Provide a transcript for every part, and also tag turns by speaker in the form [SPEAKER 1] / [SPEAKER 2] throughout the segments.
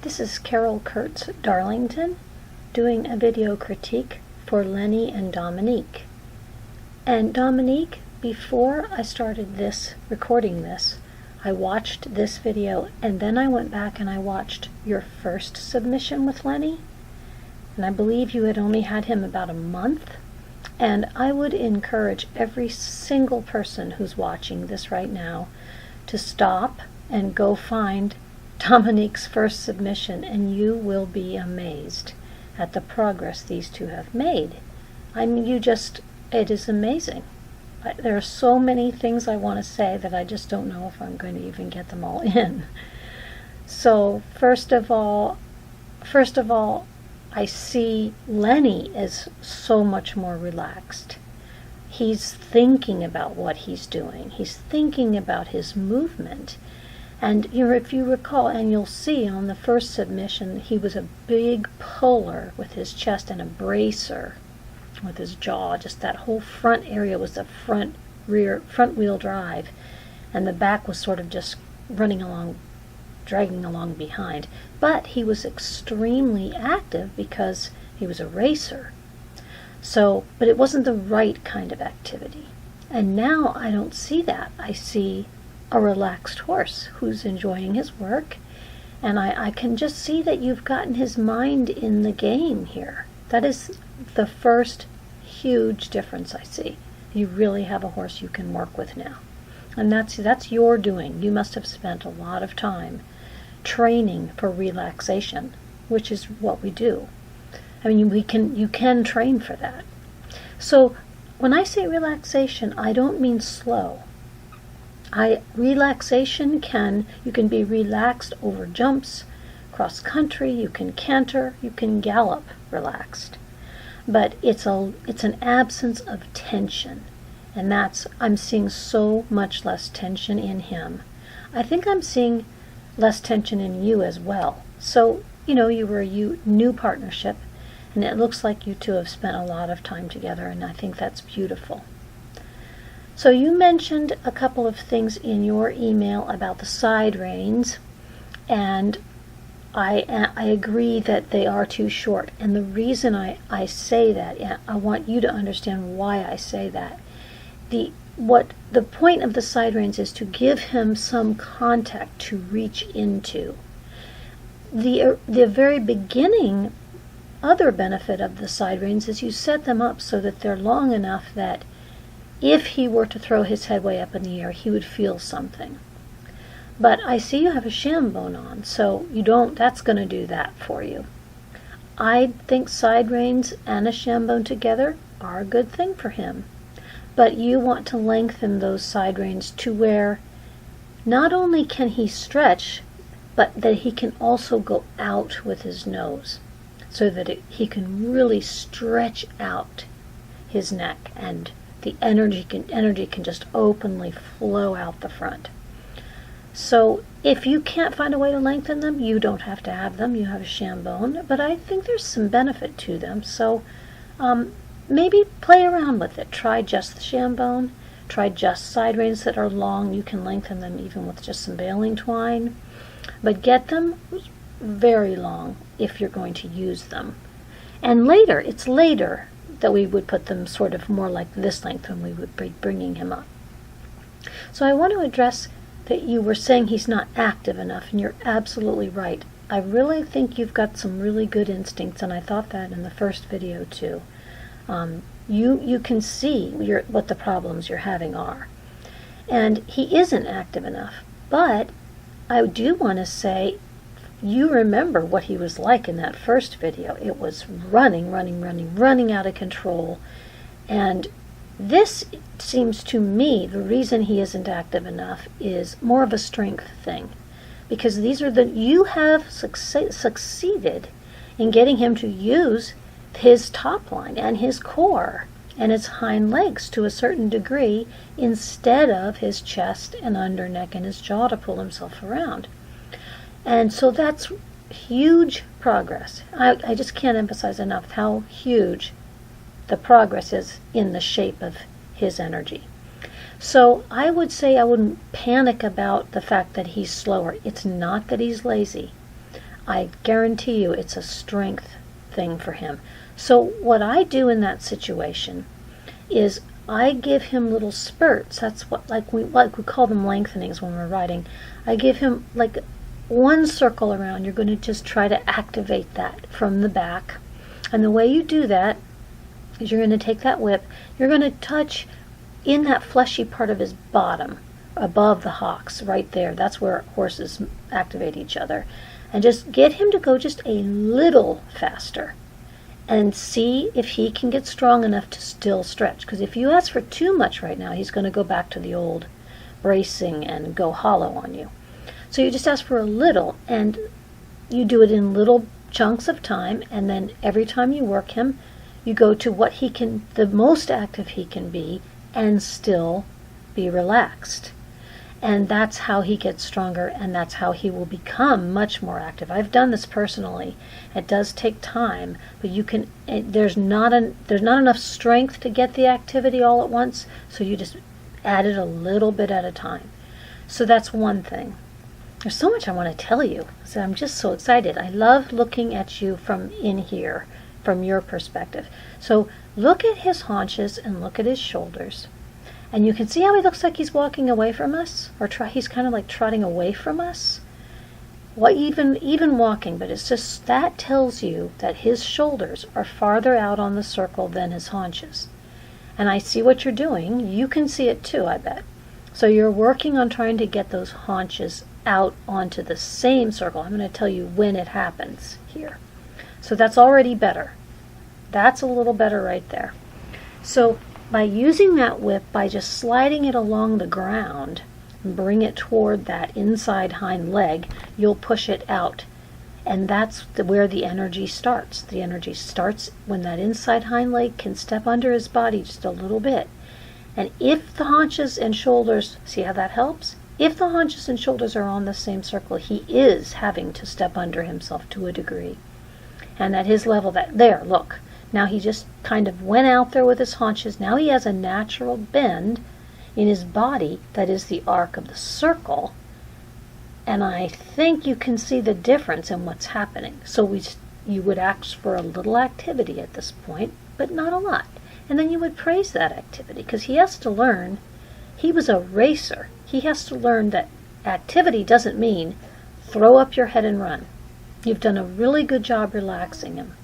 [SPEAKER 1] This is Carol Kurtz Darlington doing a video critique for Lenny and Dominique. And Dominique, before I started recording this, I watched this video and then I went back and I watched your first submission with Lenny. And I believe you had only had him about a month. And I would encourage every single person who's watching this right now to stop and go find Dominique's first submission, and you will be amazed at the progress these two have made. I mean, it is amazing. There are so many things I want to say that I just don't know if I'm going to even get them all in. So first of all, I see Lenny as so much more relaxed. He's thinking about what he's doing. He's thinking about his movement. And if you recall, and you'll see on the first submission, he was a big puller with his chest and a bracer with his jaw. Just that whole front area was the front wheel drive, and the back was sort of just dragging along behind. But he was extremely active because he was a racer. But it wasn't the right kind of activity. And now I don't see that. I see a relaxed horse who's enjoying his work, and I can just see that you've gotten his mind in the game here. That is the first huge difference I see. You really have a horse you can work with now, and that's your doing. You must have spent a lot of time training for relaxation, which is what we do. I mean, you can train for that. So when I say relaxation, I don't mean slow. Relaxation you can be relaxed over jumps, cross country, you can canter, you can gallop relaxed. But it's an absence of tension, and I'm seeing so much less tension in him. I think I'm seeing less tension in you as well. So, you were a new partnership, and it looks like you two have spent a lot of time together, and I think that's beautiful. So you mentioned a couple of things in your email about the side reins, and I agree that they are too short. And the reason I say that, I want you to understand why I say that. The point of the side reins is to give him some contact to reach into. The very beginning, other benefit of the side reins is you set them up so that they're long enough that if he were to throw his head way up in the air, he would feel something. But I see you have a sham bone on, so that's going to do that for you. I think side reins and a sham bone together are a good thing for him. But you want to lengthen those side reins to where not only can he stretch, but that he can also go out with his nose, so that he can really stretch out his neck, and the energy can just openly flow out the front. So if you can't find a way to lengthen them, you don't have to have them. You have a sham bone, but I think there's some benefit to them. So maybe play around with it. Try just the sham bone. Try just side reins that are long. You can lengthen them even with just some baling twine. But get them very long if you're going to use them. And it's later that we would put them sort of more like this length when we would be bringing him up. So I want to address that you were saying he's not active enough, and you're absolutely right. I really think you've got some really good instincts, and I thought that in the first video too. You can see what the problems you're having are. And he isn't active enough, but I do want to say, you remember what he was like in that first video. It was running out of control. And this seems to me, the reason he isn't active enough is more of a strength thing. Because you have succeeded in getting him to use his top line and his core and his hind legs to a certain degree, instead of his chest and under neck and his jaw to pull himself around. And so that's huge progress. I just can't emphasize enough how huge the progress is in the shape of his energy. So I would say I wouldn't panic about the fact that he's slower. It's not that he's lazy. I guarantee you it's a strength thing for him. So what I do in that situation is I give him little spurts. That's what like we call them lengthenings when we're riding. I give him like one circle around. You're going to just try to activate that from the back. And the way you do that is you're going to take that whip, you're going to touch in that fleshy part of his bottom, above the hocks, right there. That's where horses activate each other. And just get him to go just a little faster and see if he can get strong enough to still stretch. Because if you ask for too much right now, he's going to go back to the old bracing and go hollow on you. So you just ask for a little, and you do it in little chunks of time, and then every time you work him, you go to what he can, the most active he can be, and still be relaxed. And that's how he gets stronger, and that's how he will become much more active. I've done this personally. It does take time, but you can. There's not enough strength to get the activity all at once, so you just add it a little bit at a time. So that's one thing. There's so much I want to tell you, so I'm just so excited. I love looking at you from in here, from your perspective. So look at his haunches and look at his shoulders. And you can see how he looks like he's walking away from us, or he's kind of like trotting away from us. Well, even walking, but it's just that tells you that his shoulders are farther out on the circle than his haunches. And I see what you're doing. You can see it too, I bet. So you're working on trying to get those haunches out onto the same circle. I'm going to tell you when it happens here. So that's already better. That's a little better right there. So by using that whip, by just sliding it along the ground and bring it toward that inside hind leg, you'll push it out. And that's where the energy starts. The energy starts when that inside hind leg can step under his body just a little bit. And if the haunches and shoulders, see how that helps? If the haunches and shoulders are on the same circle, he is having to step under himself to a degree. And at his level, there, look. Now he just kind of went out there with his haunches. Now he has a natural bend in his body that is the arc of the circle. And I think you can see the difference in what's happening. So you would ask for a little activity at this point, but not a lot. And then you would praise that activity, because he has to learn. He was a racer. He has to learn that activity doesn't mean throw up your head and run. You've done a really good job relaxing him.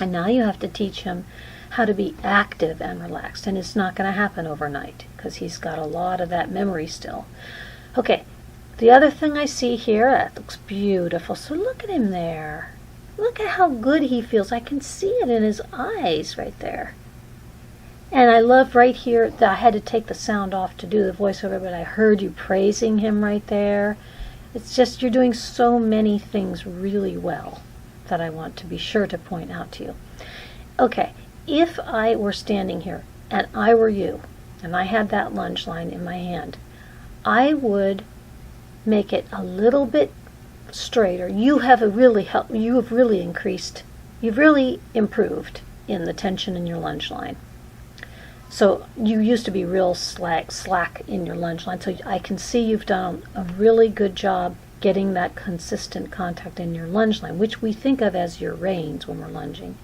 [SPEAKER 1] And now you have to teach him how to be active and relaxed. And it's not going to happen overnight, because he's got a lot of that memory still. Okay, the other thing I see here, that looks beautiful. So look at him there. Look at how good he feels. I can see it in his eyes right there. And I love right here that I had to take the sound off to do the voiceover, but I heard you praising him right there. It's just you're doing so many things really well that I want to be sure to point out to you. Okay, if I were standing here and I were you, and I had that lunge line in my hand, I would make it a little bit straighter. You have really increased, you've really improved in the tension in your lunge line. So you used to be real slack in your lunge line. So I can see you've done a really good job getting that consistent contact in your lunge line, which we think of as your reins when we're lunging.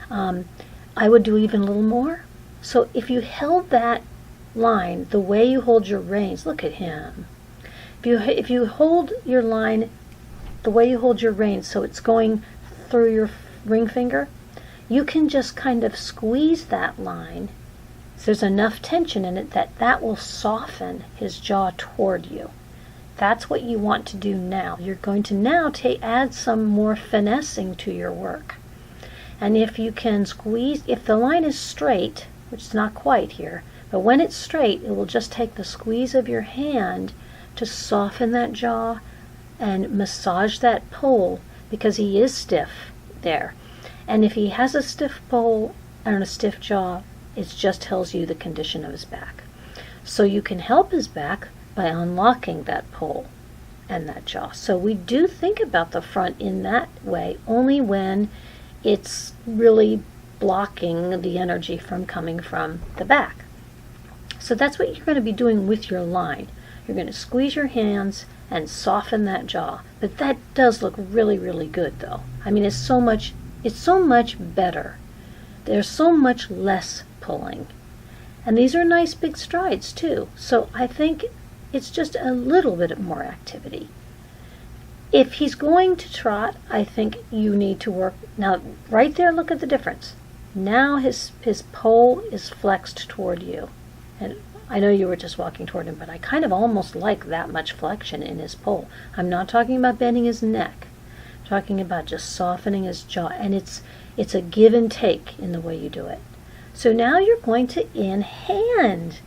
[SPEAKER 1] I would do even a little more. So if you held that line the way you hold your reins, look at him. If you hold your line the way you hold your reins, so it's going through your ring finger, you can just kind of squeeze that line. So there's enough tension in it that will soften his jaw toward you. That's what you want to do now. You're going to now add some more finessing to your work. And if you can squeeze, if the line is straight, which is not quite here, but when it's straight, it will just take the squeeze of your hand to soften that jaw and massage that pole, because he is stiff there. And if he has a stiff pole and a stiff jaw, it just tells you the condition of his back. So you can help his back by unlocking that pole and that jaw. So we do think about the front in that way only when it's really blocking the energy from coming from the back. So that's what you're going to be doing with your line. You're going to squeeze your hands and soften that jaw. But that does look really, really good though. I mean, it's so much better. There's so much less pulling. And these are nice big strides too. So I think it's just a little bit more activity. If he's going to trot, I think you need to work. Now, right there, look at the difference. Now his pole is flexed toward you. And I know you were just walking toward him, but I kind of almost like that much flexion in his pole. I'm not talking about bending his neck. I'm talking about just softening his jaw. And it's a give and take in the way you do it. So now you're going to in hand.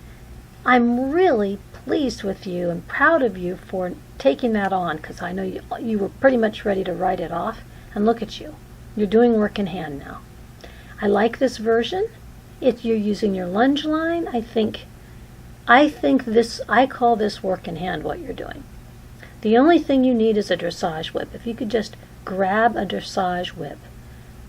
[SPEAKER 1] I'm really pleased with you and proud of you for taking that on, because I know you were pretty much ready to write it off. And look at you. You're doing work in hand now. I like this version. If you're using your lunge line, I call this work in hand what you're doing. The only thing you need is a dressage whip. If you could just grab a dressage whip,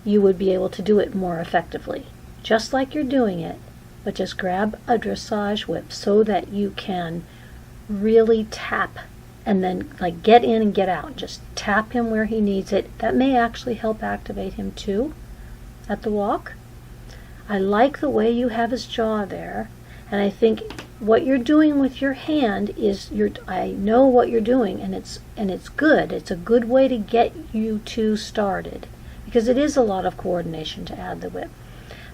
[SPEAKER 1] you would be able to do it more effectively. Just like you're doing it, but just grab a dressage whip so that you can really tap and then like get in and get out. Just tap him where he needs it. That may actually help activate him too at the walk. I like the way you have his jaw there, and I think what you're doing with your hand is I know what you're doing, and it's good. It's a good way to get you two started, because it is a lot of coordination to add the whip.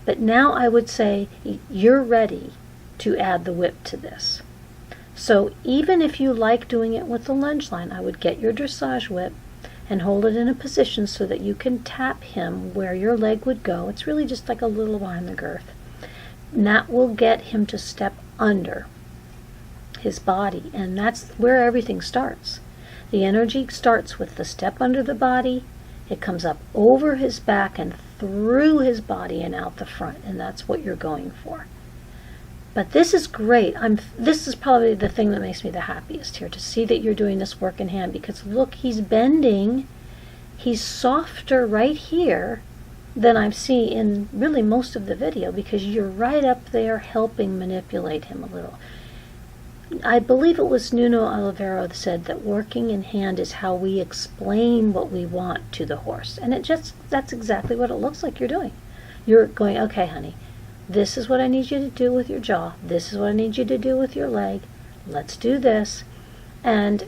[SPEAKER 1] But now I would say you're ready to add the whip to this. So even if you like doing it with the lunge line, I would get your dressage whip and hold it in a position so that you can tap him where your leg would go. It's really just like a little behind the girth. And that will get him to step under his body, and that's where everything starts. The energy starts with the step under the body. It comes up over his back and through his body and out the front, and that's what you're going for. But this is great. This is probably the thing that makes me the happiest here, to see that you're doing this work in hand, because look, he's bending. He's softer right here than I've seen in really most of the video, because you're right up there helping manipulate him a little. I believe it was Nuno Oliveira that said that working in hand is how we explain what we want to the horse. And that's exactly what it looks like you're doing. You're going, okay, honey, this is what I need you to do with your jaw. This is what I need you to do with your leg. Let's do this. And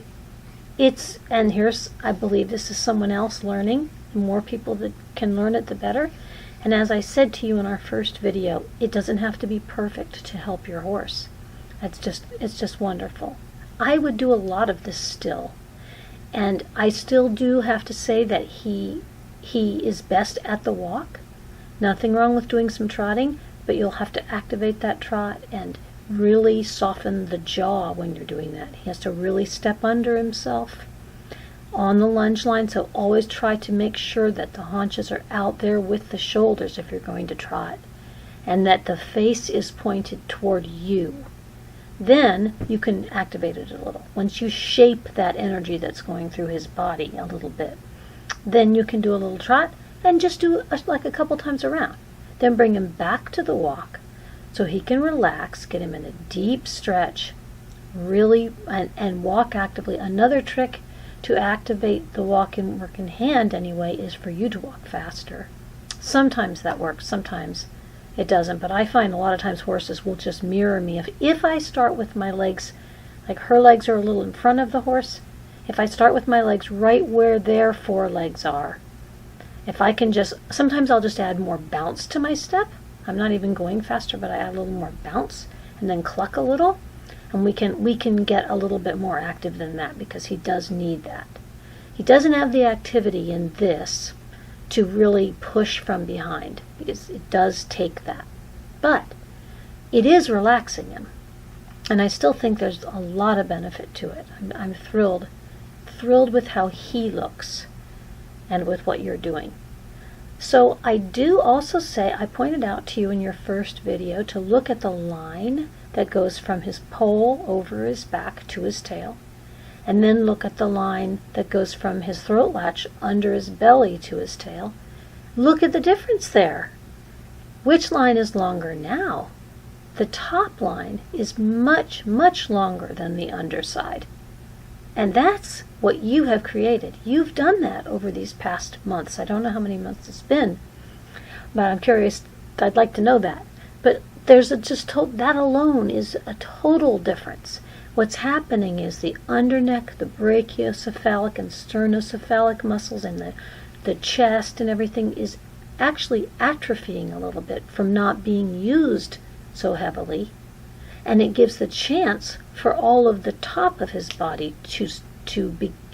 [SPEAKER 1] here's, I believe this is someone else learning. The more people that can learn it, the better. And as I said to you in our first video, it doesn't have to be perfect to help your horse. It's just wonderful. I would do a lot of this still. And I still do have to say that he is best at the walk. Nothing wrong with doing some trotting, but you'll have to activate that trot and really soften the jaw when you're doing that. He has to really step under himself on the lunge line, so always try to make sure that the haunches are out there with the shoulders if you're going to trot, and that the face is pointed toward you. Then you can activate it a little. Once you shape that energy that's going through his body a little bit, then you can do a little trot and just do like a couple times around. Then bring him back to the walk so he can relax, get him in a deep stretch, really, and walk actively. Another trick to activate the work in hand anyway is for you to walk faster. Sometimes that works, sometimes it doesn't, but I find a lot of times horses will just mirror me. If I start with my legs, like her legs are a little in front of the horse, if I start with my legs right where their forelegs are, if I can sometimes I'll just add more bounce to my step. I'm not even going faster, but I add a little more bounce and then cluck a little, and we can get a little bit more active than that, because he does need that. He doesn't have the activity in this to really push from behind, because it does take that. But it is relaxing him, and I still think there's a lot of benefit to it. I'm thrilled with how he looks and with what you're doing. So I do also say, I pointed out to you in your first video to look at the line that goes from his pole over his back to his tail, and then look at the line that goes from his throat latch under his belly to his tail. Look at the difference there. Which line is longer now? The top line is much, much longer than the underside. And that's what you have created. You've done that over these past months. I don't know how many months it's been, but I'm curious. I'd like to know that. But there's that alone is a total difference. What's happening is the underneck, the brachiocephalic and sternocephalic muscles and the chest and everything is actually atrophying a little bit from not being used so heavily. And it gives the chance for all of the top of his body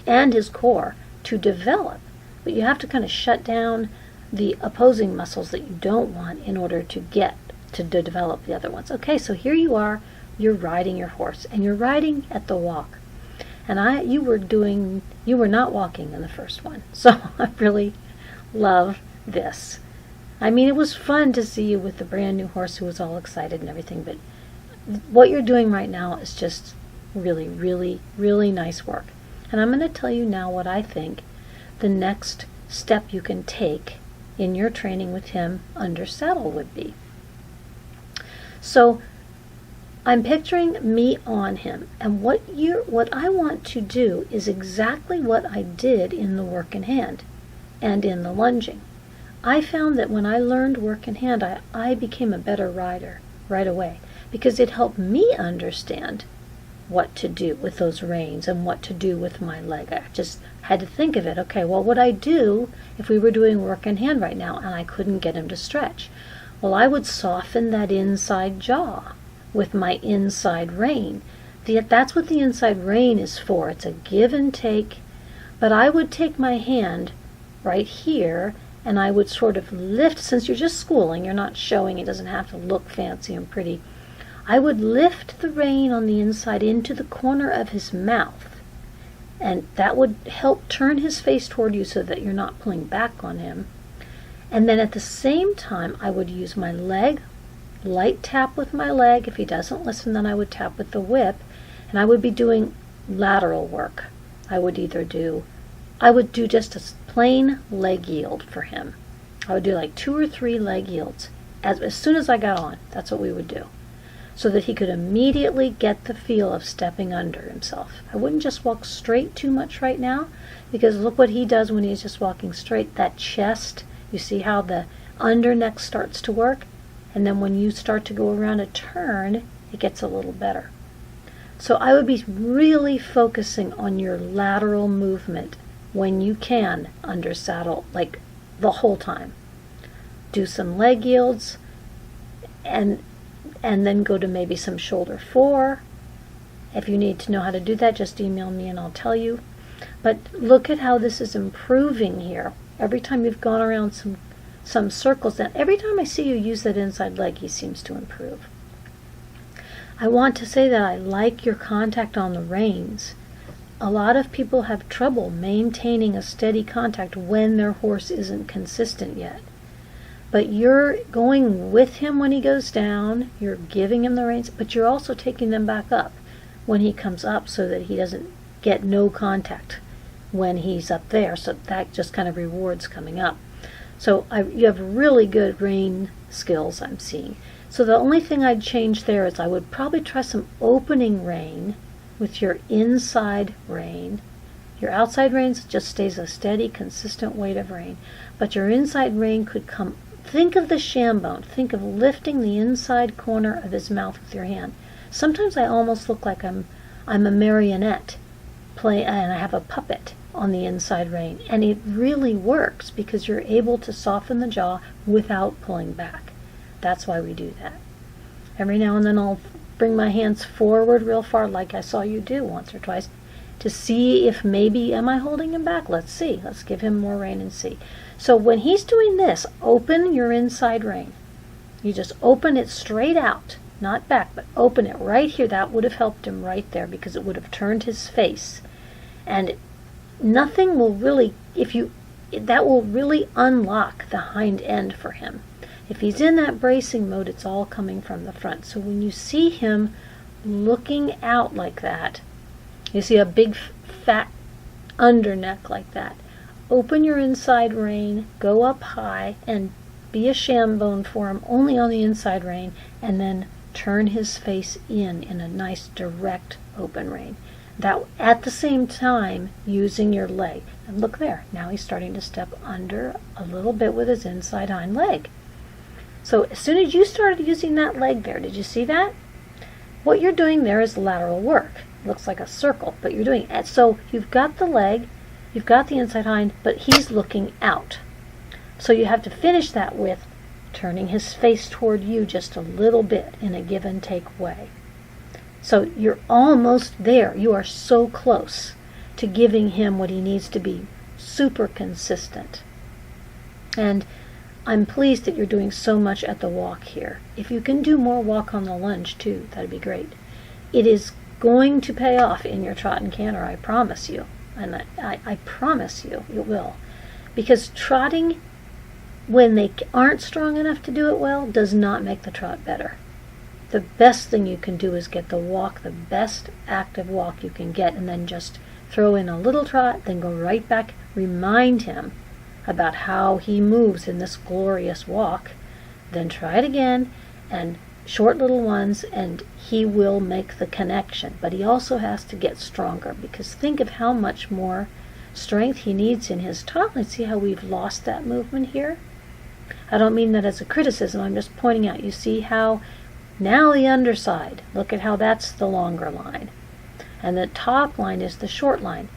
[SPEAKER 1] and his core to develop. But you have to kind of shut down the opposing muscles that you don't want in order to get to develop the other ones. Okay, so here you are, you're riding your horse, and you're riding at the walk. And you were not walking in the first one. So I really love this. I mean, it was fun to see you with the brand new horse who was all excited and everything, but what you're doing right now is just really, really, really nice work. And I'm going to tell you now what I think the next step you can take in your training with him under saddle would be. So I'm picturing me on him, and what I want to do is exactly what I did in the work in hand and in the lunging. I found that when I learned work in hand, I became a better rider right away, because it helped me understand what to do with those reins and what to do with my leg. I just had to think of it. Okay, what would I do if we were doing work in hand right now and I couldn't get him to stretch? Well, I would soften that inside jaw with my inside rein. That's what the inside rein is for. It's a give and take. But I would take my hand right here and I would sort of lift, since you're just schooling, you're not showing, it doesn't have to look fancy and pretty. I would lift the rein on the inside into the corner of his mouth, and that would help turn his face toward you so that you're not pulling back on him. And then at the same time, I would use my leg, light tap with my leg. If he doesn't listen, then I would tap with the whip, and I would be doing lateral work. I would do just a plain leg yield for him. I would do like 2 or 3 leg yields as soon as I got on. That's what we would do, so that he could immediately get the feel of stepping under himself. I wouldn't just walk straight too much right now, because look what he does when he's just walking straight. That chest, you see how the under neck starts to work, and then when you start to go around a turn, it gets a little better. So I would be really focusing on your lateral movement when you can under saddle, like the whole time. Do some leg yields, and then go to maybe some shoulder 4. If you need to know how to do that, just email me and I'll tell you. But look at how this is improving here. Every time you've gone around some circles, and every time I see you use that inside leg, he seems to improve. I want to say that I like your contact on the reins. A lot of people have trouble maintaining a steady contact when their horse isn't consistent yet. But you're going with him when he goes down, you're giving him the reins, but you're also taking them back up when he comes up so that he doesn't get no contact when he's up there. So that just kind of rewards coming up. So you have really good rein skills, I'm seeing. So the only thing I'd change there is I would probably try some opening rein with your inside rein. Your outside rein just stays a steady, consistent weight of rein. But your inside rein could come. Think of the shambone. Think of lifting the inside corner of his mouth with your hand. Sometimes I almost look like I'm a marionette and I have a puppet on the inside rein. And it really works because you're able to soften the jaw without pulling back. That's why we do that. Every now and then I'll bring my hands forward real far, like I saw you do once or twice, to see if maybe am I holding him back. Let's see. Let's give him more rein and see. So when he's doing this, open your inside rein. You just open it straight out, not back, but open it right here. That would have helped him right there because it would have turned his face. And nothing will really, that will really unlock the hind end for him. If he's in that bracing mode, it's all coming from the front. So when you see him looking out like that, you see a big fat underneck like that, open your inside rein, go up high, and be a shambone for him only on the inside rein, and then turn his face in a nice direct open rein. That at the same time using your leg. And look there, now he's starting to step under a little bit with his inside hind leg. So as soon as you started using that leg there, did you see that? What you're doing there is lateral work. It looks like a circle, but you're doing it. So you've got the leg, you've got the inside hind, but he's looking out. So you have to finish that with turning his face toward you just a little bit in a give and take way. So you're almost there. You are so close to giving him what he needs to be super consistent. And I'm pleased that you're doing so much at the walk here. If you can do more walk on the lunge too, that'd be great. It is going to pay off in your trot and canter, I promise you. And I promise you it will. Because trotting, when they aren't strong enough to do it well, does not make the trot better. The best thing you can do is get the walk, the best active walk you can get, and then just throw in a little trot, then go right back, remind him about how he moves in this glorious walk, then try it again, and short little ones, and he will make the connection. But he also has to get stronger, because think of how much more strength he needs in his top. Let's see how we've lost that movement here. I don't mean that as a criticism, I'm just pointing out, you see how now the underside, look at how that's the longer line. And the top line is the short line.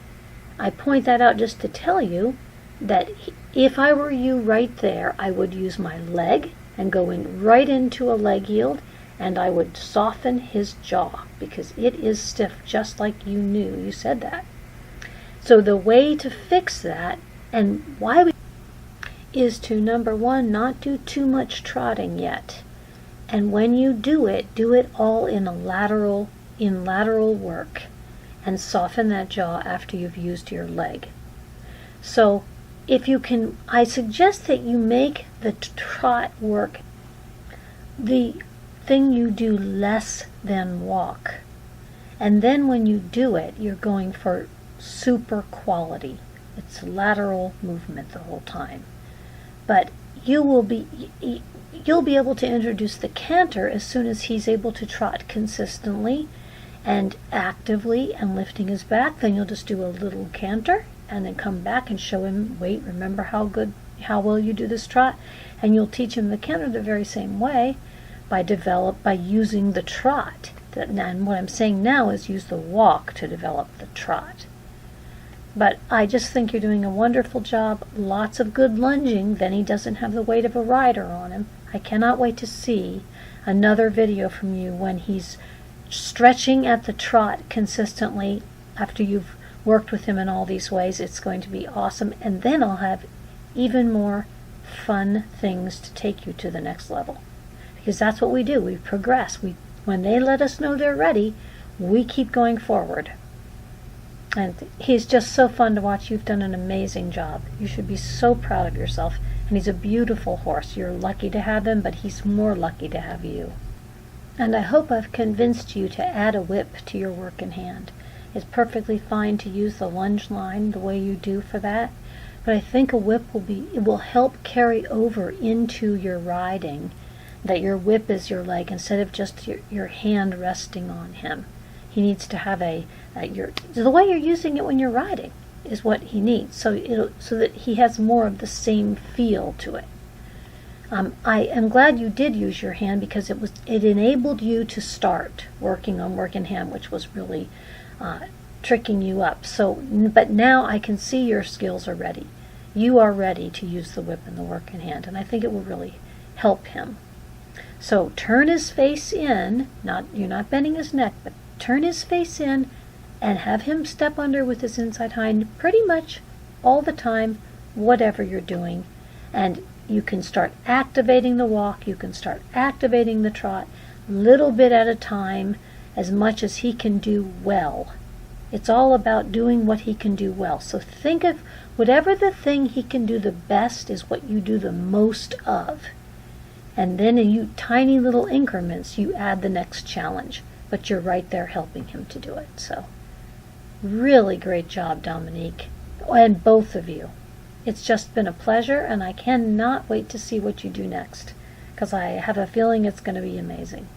[SPEAKER 1] I point that out just to tell you that if I were you right there, I would use my leg and go in right into a leg yield, and I would soften his jaw because it is stiff, just like you knew. You said that. So the way to fix that, and why we is to, number one, not do too much trotting yet. And when you do it all in lateral work, and soften that jaw after you've used your leg. So if you can, I suggest that you make the trot work the thing you do less than walk. And then when you do it, you're going for super quality. It's lateral movement the whole time. But you'll be able to introduce the canter as soon as he's able to trot consistently and actively and lifting his back. Then you'll just do a little canter and then come back and show him, wait, remember how well you do this trot? And you'll teach him the canter the very same way by using the trot. And what I'm saying now is use the walk to develop the trot. But I just think you're doing a wonderful job. Lots of good lunging. Then he doesn't have the weight of a rider on him. I cannot wait to see another video from you when he's stretching at the trot consistently after you've worked with him in all these ways. It's going to be awesome. And then I'll have even more fun things to take you to the next level. Because that's what we do. We progress. When they let us know they're ready, we keep going forward. And he's just so fun to watch. You've done an amazing job. You should be so proud of yourself. And he's a beautiful horse. You're lucky to have him, but he's more lucky to have you. And I hope I've convinced you to add a whip to your work in hand. It's perfectly fine to use the lunge line the way you do for that. But I think a whip will help carry over into your riding, that your whip is your leg instead of just your hand resting on him. He needs to have the way you're using it when you're riding is what he needs, so that he has more of the same feel to it. I am glad you did use your hand because it enabled you to start working on work in hand, which was really tricking you up. But now I can see your skills are ready. You are ready to use the whip and the work in hand, and I think it will really help him. So turn his face in. You're not bending his neck, but turn his face in and have him step under with his inside hind pretty much all the time, whatever you're doing. And you can start activating the walk, you can start activating the trot, little bit at a time, as much as he can do well. It's all about doing what he can do well. So think of whatever the thing he can do the best is what you do the most of. And then in tiny little increments, you add the next challenge. But you're right there helping him to do it. So really great job, Dominique, and both of you. It's just been a pleasure, and I cannot wait to see what you do next, because I have a feeling it's going to be amazing.